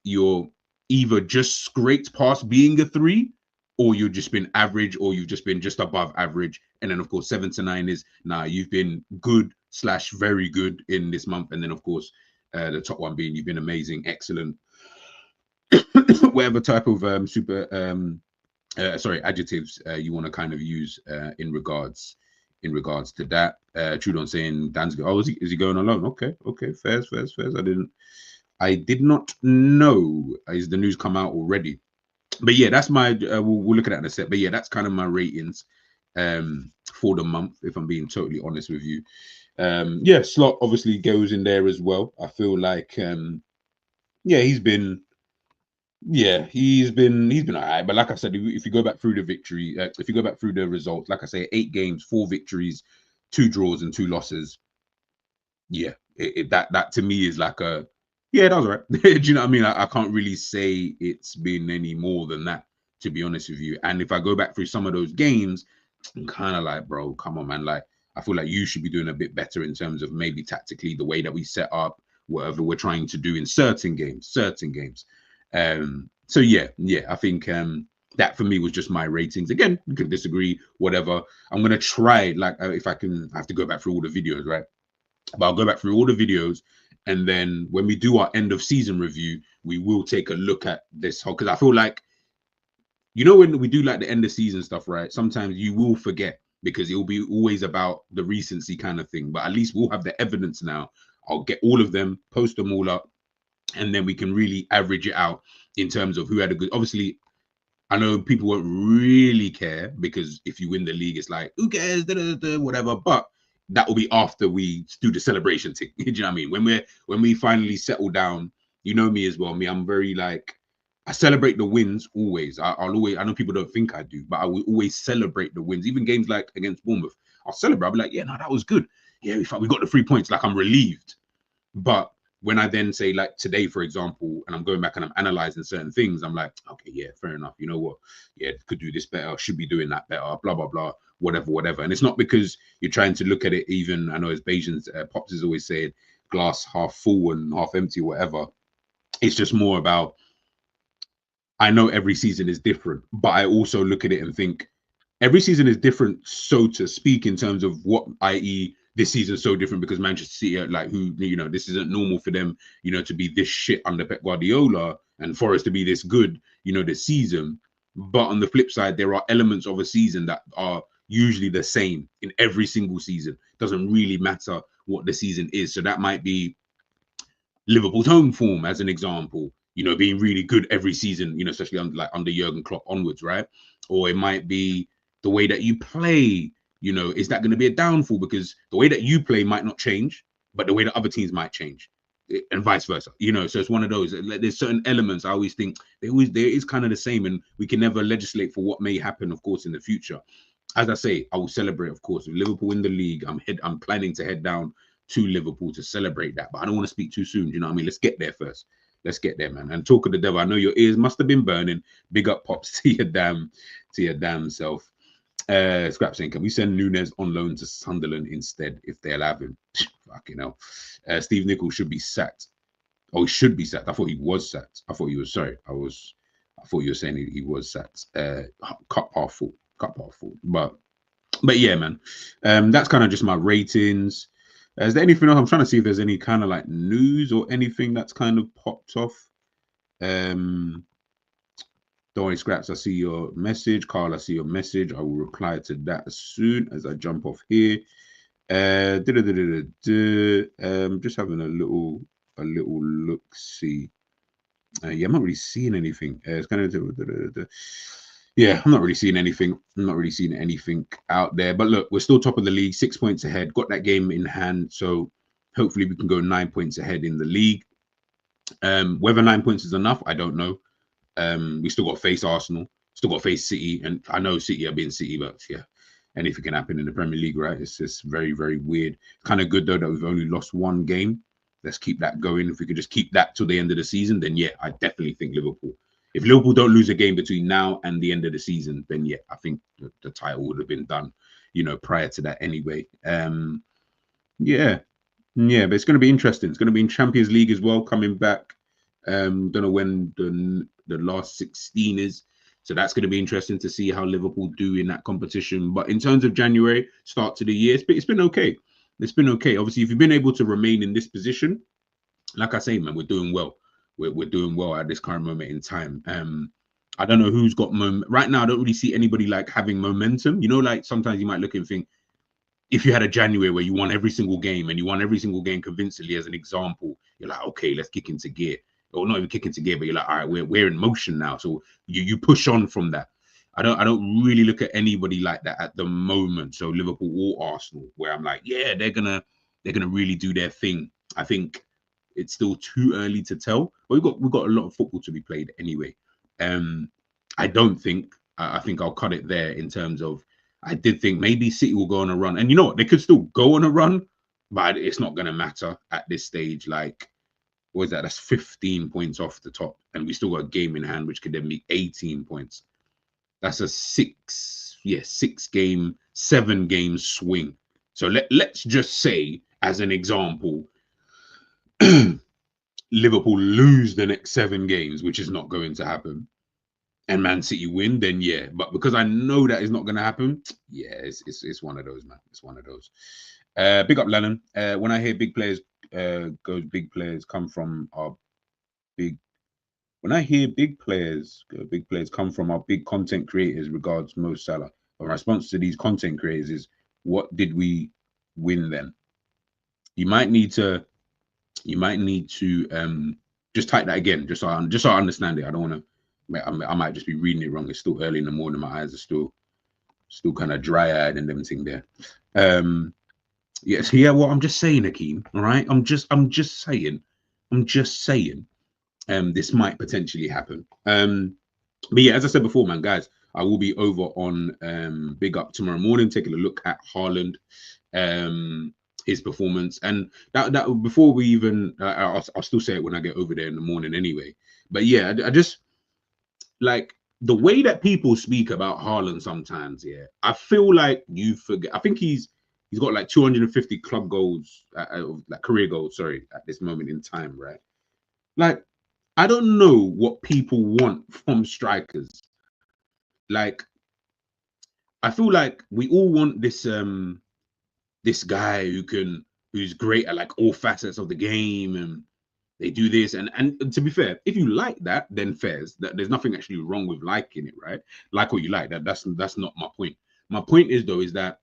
you're either just scraped past being a 3, or you've just been average, or you've just been just above average. And then, of course, 7 to 9 is, you've been good / very good in this month. And then, of course, the top one being you've been amazing, excellent, whatever type of adjectives you want to kind of use in regards to that. Trudon saying Dan's is he going alone? Okay, fairs. I did not know. Is the news come out already? But yeah, that's my we'll look at that in a sec. But yeah, that's kind of my ratings for the month, if I'm being totally honest with you. Yeah, Slot obviously goes in there as well. I feel like he's been all right. But like I said, if you go back through the victory, if you go back through the results, like I say, 8 games, 4 victories, 2 draws and 2 losses. Yeah, that to me is like that was all right. Do you know what I mean? I can't really say it's been any more than that, to be honest with you. And if I go back through some of those games, I'm kind of like, bro, come on, man. Like, I feel like you should be doing a bit better in terms of maybe tactically the way that we set up, whatever we're trying to do in certain games. So yeah, I think that for me was just my ratings. Again, you can disagree, whatever. I'm gonna try, like, if I have to go back through all the videos, right? But I'll go back through all the videos, and then when we do our end of season review, we will take a look at this whole, because I feel like, when we do like the end of season stuff, right? Sometimes you will forget because it will be always about the recency kind of thing. But at least we'll have the evidence now. I'll get all of them, post them all up, and then we can really average it out in terms of who had a good. Obviously, I know people won't really care because if you win the league, it's like, who cares, whatever. But that will be after we do the celebration thing. Do you know what I mean? When we finally settle down, you know me as well. I'm very like, I celebrate the wins always. I'll always. I know people don't think I do, but I will always celebrate the wins. Even games like against Bournemouth, I'll celebrate. I'll be like, yeah, no, that was good. Yeah, we got the 3 points. Like, I'm relieved. But when I then say, like today, for example, and I'm going back and I'm analyzing certain things, I'm like, okay, yeah, fair enough. You know what? Yeah, could do this better. Should be doing that better. Blah blah blah. Whatever. And it's not because you're trying to look at it. Even I know as Bayesians, Pops is always saying glass half full and half empty, whatever. It's just more about, I know every season is different, but I also look at it and think every season is different, so to speak, in terms of what, i.e., this season's so different because Manchester City, like, who, this isn't normal for them, to be this shit under Pep Guardiola, and for us to be this good, this season. But on the flip side, there are elements of a season that are usually the same in every single season. Doesn't really matter what the season is. So that might be Liverpool's home form, as an example, being really good every season, especially under Jurgen Klopp onwards, right? Or it might be the way that you play. Is that going to be a downfall because the way that you play might not change, but the way that other teams might change, and vice versa. So it's one of those. There's certain elements I always think there is kind of the same, and we can never legislate for what may happen, of course, in the future. As I say, I will celebrate, of course, with Liverpool in the league. I'm planning to head down to Liverpool to celebrate that, but I don't want to speak too soon. You know what I mean? Let's get there first. Let's get there, man. And talk of the devil, I know your ears must have been burning. Big up, Pops, to your damn self. Scrap saying, can we send Nunes on loan to Sunderland instead if they'll have him? Fucking hell. Steve Nichols should be sacked. Oh, he should be sacked. I thought he was sacked. I thought he was, sorry. I was I thought you were saying he was sacked. Cup half full. But yeah, man. That's kind of just my ratings. Is there anything else? I'm trying to see if there's any kind of like news or anything that's kind of popped off. Don't worry, Scraps. I see your message, Carl. I see your message. I will reply to that as soon as I jump off here. Just having a little look. See. Yeah, I'm not really seeing anything. It's kind of yeah, I'm not really seeing anything. I'm not really seeing anything out there. But look, we're still top of the league, 6 points ahead. Got that game in hand, so hopefully we can go 9 points ahead in the league. Whether 9 points is enough, I don't know. We still got to face Arsenal, still got to face City, and I know City are being City, but yeah, anything can happen in the Premier League, right? It's just very, very weird. Kind of good though that we've only lost one game. Let's keep that going. If we could just keep that till the end of the season, then yeah, I definitely think Liverpool. If Liverpool don't lose a game between now and the end of the season, then yeah, I think the title would have been done, you know, prior to that anyway. Yeah, but it's going to be interesting. It's going to be in Champions League as well, coming back. Don't know when the last 16 is, so that's going to be interesting to see how Liverpool do in that competition. But in terms of January, start to the year, it's been okay. It's been okay. Obviously, if you've been able to remain in this position, like I say, man, we're doing well. We're doing well at this current moment in time. I don't know who's got right now. I don't really see anybody like having momentum. You know, like sometimes you might look and think, if you had a January where you won every single game and you won every single game convincingly, as an example, you're like, okay, let's kick into gear. Or not even kick into gear, but you're like, all right, we're in motion now. So you push on from that. I don't really look at anybody like that at the moment. So Liverpool or Arsenal, where I'm like, yeah, they're gonna really do their thing. I think it's still too early to tell. But we've got a lot of football to be played anyway. I don't think I think I'll cut it there in terms of, I did think maybe City will go on a run. And you know what? They could still go on a run, but it's not gonna matter at this stage. Like, what is that? That's 15 points off the top, and we still got a game in hand, which could then be 18 points. That's a 7 game swing. So let's just say, as an example, Liverpool lose the next 7 games, which is not going to happen, and Man City win, then yeah. But because I know that is not going to happen, yeah, it's one of those, man. It's one of those. Big up Lennon. When I hear big players come from our big. When I hear big players come from our big content creators, regards Mo Salah. My response to these content creators is, what did we win then? You might need to just type that again, just so I understand it. I don't want to. I might just be reading it wrong. It's still early in the morning. My eyes are still kind of dry-eyed and everything there. Yes, yeah. Well, I'm just saying, Akeem. All right. I'm just saying. This might potentially happen. But yeah, as I said before, man, guys, I will be over on Big Up tomorrow morning, taking a look at Haaland, his performance, and that before we even, I'll still say it when I get over there in the morning anyway. But yeah, I just like the way that people speak about Haaland sometimes. Yeah, I feel like you forget. I think he's got like 250 club goals, like career goals, sorry, at this moment in time, right? Like, I don't know what people want from strikers. Like, I feel like we all want this this guy who's great at like all facets of the game, and they do this. And to be fair, if you like that, then fairs. There's nothing actually wrong with liking it, right? Like what you like. That's not my point. My point is though, is that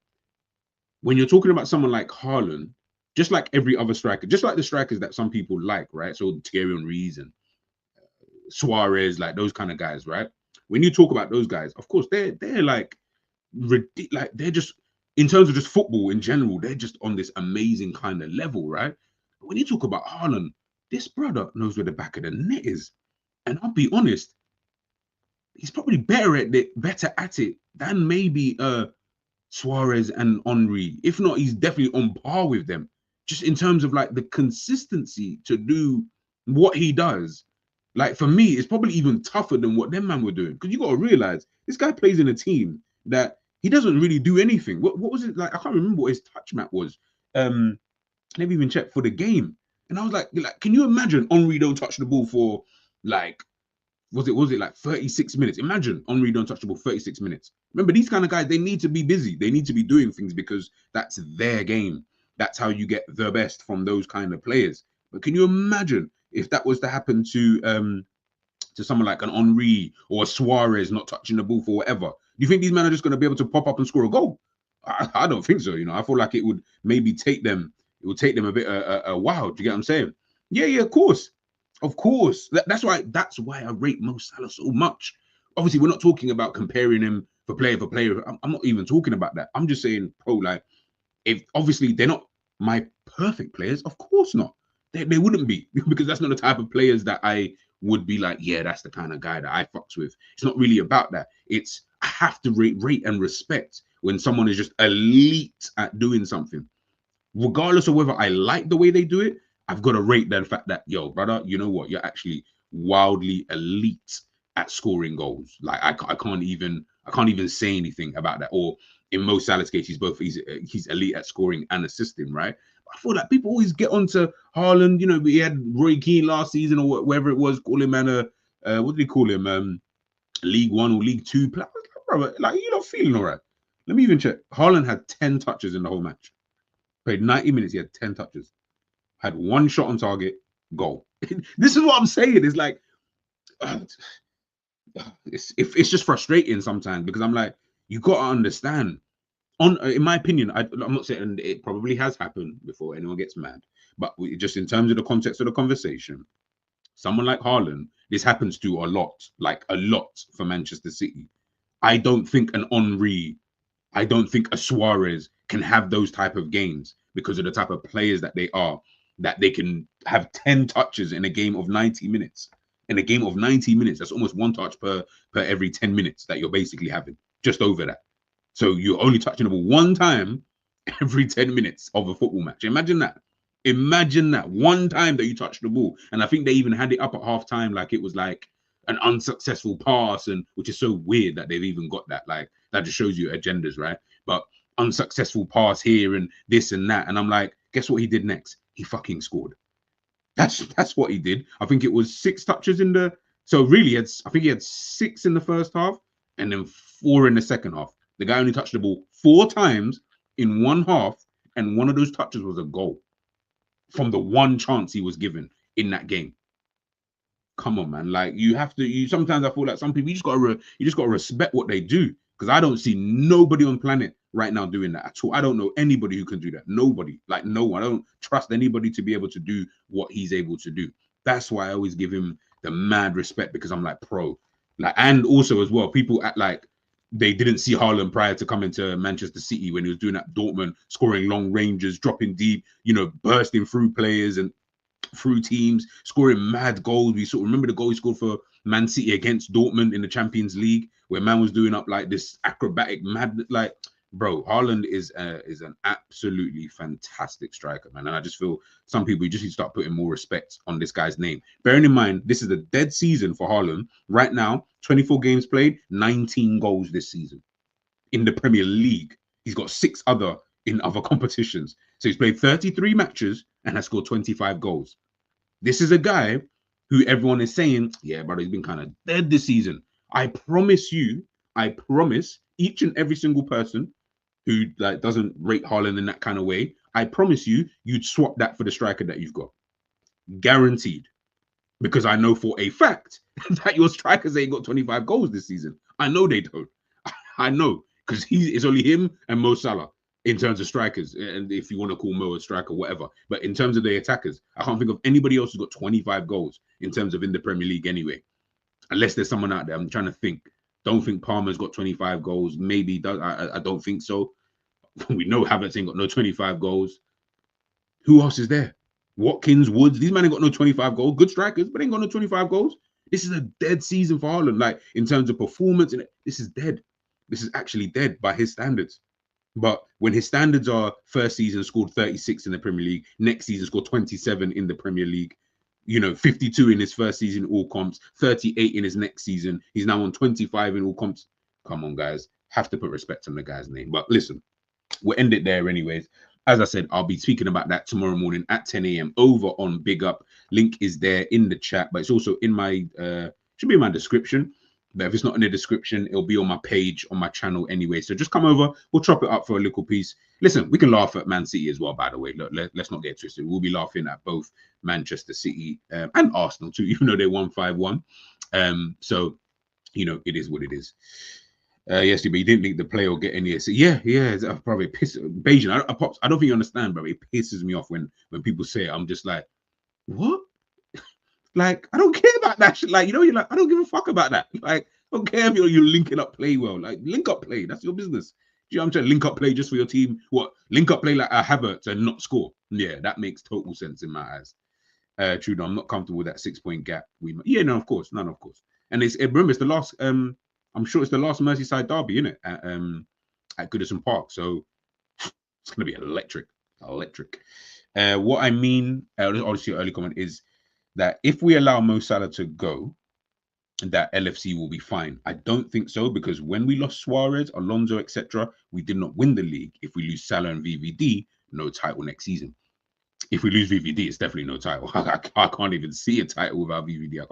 when you're talking about someone like Haaland, just like every other striker, just like the strikers that some people like, right? So Thierry Henry and Suarez, like those kind of guys, right? When you talk about those guys, of course, they're like they're just, in terms of just football in general, they're just on this amazing kind of level, right? But when you talk about Haaland, this brother knows where the back of the net is, and I'll be honest, he's probably better at it than maybe Suarez and Henry. If not, he's definitely on par with them, just in terms of like the consistency to do what he does. Like, for me, it's probably even tougher than what them man were doing, because you got to realize this guy plays in a team that he doesn't really do anything. What was it like? I can't remember what his touch map was. Maybe even check for the game. And I was like, can you imagine Henry don't touch the ball for like was it like 36 minutes? Imagine Henry don't touch the ball 36 minutes. Remember, these kind of guys, they need to be busy. They need to be doing things because that's their game. That's how you get the best from those kind of players. But can you imagine if that was to happen to someone like an Henry or a Suarez not touching the ball for whatever? Do you think these men are just going to be able to pop up and score a goal? I don't think so. You know, I feel like it would maybe take them. It would take them a bit a while. Do you get what I'm saying? Yeah, of course. Of course. That's why I rate Mo Salah so much. Obviously, we're not talking about comparing him for player. I'm not even talking about that. I'm just saying, like, if obviously they're not my perfect players, of course not. They wouldn't be, because that's not the type of players that I would be like, yeah, that's the kind of guy that I fucks with. It's not really about that. It's I have to rate and respect when someone is just elite at doing something. Regardless of whether I like the way they do it, I've got to rate the fact that, yo, brother, you know what? You're actually wildly elite at scoring goals. Like I can't even say anything about that. Or in Mo Salah's case, he's elite at scoring and assisting, right? But I feel like people always get onto Haaland. You know, we had Roy Keane last season or whatever it was, call him what did he call him? League One or League Two player. Like, you're not feeling all right. Let me even check. Haaland had 10 touches in the whole match. Played 90 minutes, he had 10 touches. Had 1 shot on target, goal. This is what I'm saying. It's like, it's just frustrating sometimes, because I'm like, you got to understand. In my opinion, I'm not saying it probably has happened before anyone gets mad, but just in terms of the context of the conversation, someone like Haaland, this happens to a lot for Manchester City. I don't think an Henry, I don't think a Suarez can have those type of games because of the type of players that they are, that they can have 10 touches in a game of 90 minutes. In a game of 90 minutes, that's almost 1 touch per every 10 minutes that you're basically having, just over that. So you're only touching the ball 1 time every 10 minutes of a football match. Imagine that. Imagine that 1 time that you touch the ball. And I think they even had it up at halftime, like it was like an unsuccessful pass, and which is so weird that they've even got that. Like, that just shows you agendas, right? But unsuccessful pass here and this and that. And I'm like, guess what he did next? He fucking scored. That's what he did. I think it was 6 touches in the, so really I think he had 6 in the first half and then 4 in the second half. The guy only touched the ball 4 times in 1 half, and 1 of those touches was a goal from the 1 chance he was given in that game. Come on, man. Like, you have to, sometimes I feel like some people, you just gotta respect what they do, because I don't see nobody on planet right now doing that at all. I don't know anybody who can do that. Nobody, like no one. I don't trust anybody to be able to do what he's able to do. That's why I always give him the mad respect, because I'm like, pro. Like, and also as well, people act like they didn't see Haaland prior to coming to Manchester City when he was doing that Dortmund, scoring long ranges, dropping deep, you know, bursting through players and through teams, scoring mad goals. We sort of remember the goal he scored for Man City against Dortmund in the Champions League, where man was doing up like this acrobatic mad, like, bro, Haaland is an absolutely fantastic striker, man. And I just feel some people, you just need to start putting more respect on this guy's name. Bearing in mind, this is a dead season for Haaland. Right now, 24 games played, 19 goals this season. In the Premier League, he's got 6 other in other competitions. So he's played 33 matches and has scored 25 goals. This is a guy who everyone is saying, yeah, brother, he's been kind of dead this season. I promise each and every single person who like doesn't rate Haaland in that kind of way, I promise you'd swap that for the striker that you've got. Guaranteed. Because I know for a fact that your strikers ain't got 25 goals this season. I know they don't. I know, because it's only him and Mo Salah in terms of strikers. And if you want to call Mo a striker, whatever. But in terms of the attackers, I can't think of anybody else who's got 25 goals in terms of in the Premier League anyway. Unless there's someone out there. I'm trying to think. Don't think Palmer's got 25 goals. Maybe does. I don't think so. We know Havertz ain't got no 25 goals. Who else is there? Watkins, Woods. These men ain't got no 25 goals. Good strikers, but ain't got no 25 goals. This is a dead season for Haaland. Like, in terms of performance, and this is dead. This is actually dead by his standards. But when his standards are first season scored 36 in the Premier League, next season scored 27 in the Premier League, you know, 52 in his first season, all comps, 38 in his next season. He's now on 25 in all comps. Come on, guys. Have to put respect on the guy's name. But listen, we'll end it there anyways. As I said, I'll be speaking about that tomorrow morning at 10 a.m. over on Big Up. Link is there in the chat, but it's also in my Should be in my description. But if it's not in the description, it'll be on my page, on my channel anyway. So just come over. We'll chop it up for a little piece. Listen, we can laugh at Man City as well, by the way. Look, let's not get twisted. We'll be laughing at both Manchester City and Arsenal too, even though they won 5-1. So, you know, it is what it is. Yes, but you didn't think the play will get any. So yeah, it's probably piss. Beijing, I don't think you understand, bro. It pisses me off when people say it. I'm just like, what? Like, I don't care about that shit. Like, you know, you're like, I don't give a fuck about that. Like, I don't care if you're linking up play well. Like, link up play. That's your business. Do you know what I'm saying? Link up play just for your team. What? Link up play like a Havertz and not score. Yeah, that makes total sense in my eyes. True, no, I'm not comfortable with that 6-point gap. Yeah, no, of course. None, of course. And remember, it's the last, I'm sure it's the last Merseyside derby, isn't it? At Goodison Park. So it's going to be electric. What I mean, obviously, your early comment is that if we allow Mo Salah to go, that LFC will be fine. I don't think so, because when we lost Suarez, Alonso, etc., we did not win the league. If we lose Salah and VVD, no title next season. If we lose VVD, it's definitely no title. I can't even see a title without VVD. I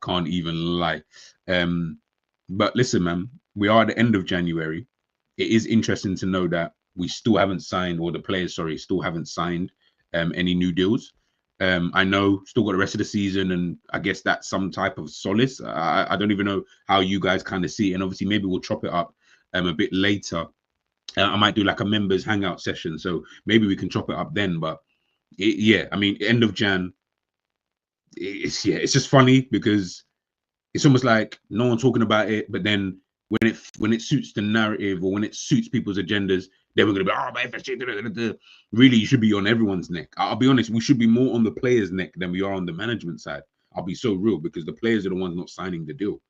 can't even lie. But listen, man, we are at the end of January. It is interesting to know that we still haven't signed, or the players, sorry, still haven't signed any new deals. I know still got the rest of the season, and I guess that's some type of solace. I don't even know how you guys kind of see it, and obviously maybe we'll chop it up a bit later. I might do like a members hangout session, so maybe we can chop it up then. But yeah, I mean, end of Jan, it's just funny because it's almost like no one talking about it, but then when it suits the narrative or when it suits people's agendas, then we're gonna be, oh, my FSG, really, you should be on everyone's neck. I'll be honest, we should be more on the players' neck than we are on the management side. I'll be so real, because the players are the ones not signing the deal.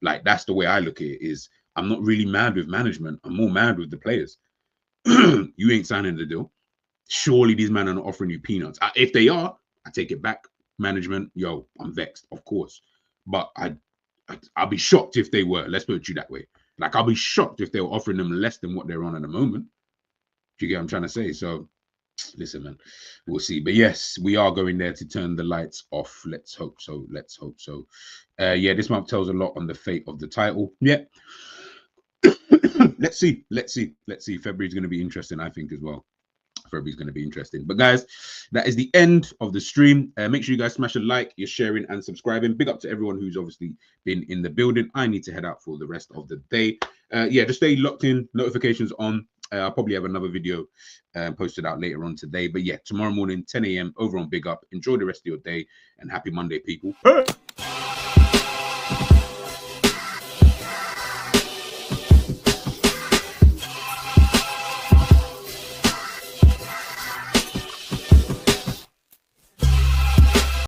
Like, that's the way I look at it. Is I'm not really mad with management. I'm more mad with the players. You ain't signing the deal. Surely these men are not offering you peanuts. If they are, I take it back. Management, yo, I'm vexed, of course. But I'll be shocked if they were. Let's put it that way. Like, I'll be shocked if they were offering them less than what they're on at the moment. Do you get what I'm trying to say? So, listen, man, we'll see. But yes, we are going there to turn the lights off. Let's hope so. Yeah, this month tells a lot on the fate of the title. Yeah. Let's see. February's going to be interesting, I think, as well. February's going to be interesting. But guys, that is the end of the stream. Make sure you guys smash a like, you're sharing and subscribing. Big up to everyone who's obviously been in the building. I need to head out for the rest of the day. Yeah, just stay locked in, notifications on. I'll probably have another video posted out later on today. But yeah, tomorrow morning, 10 a.m. over on Big Up. Enjoy the rest of your day, and happy Monday, people. Hey!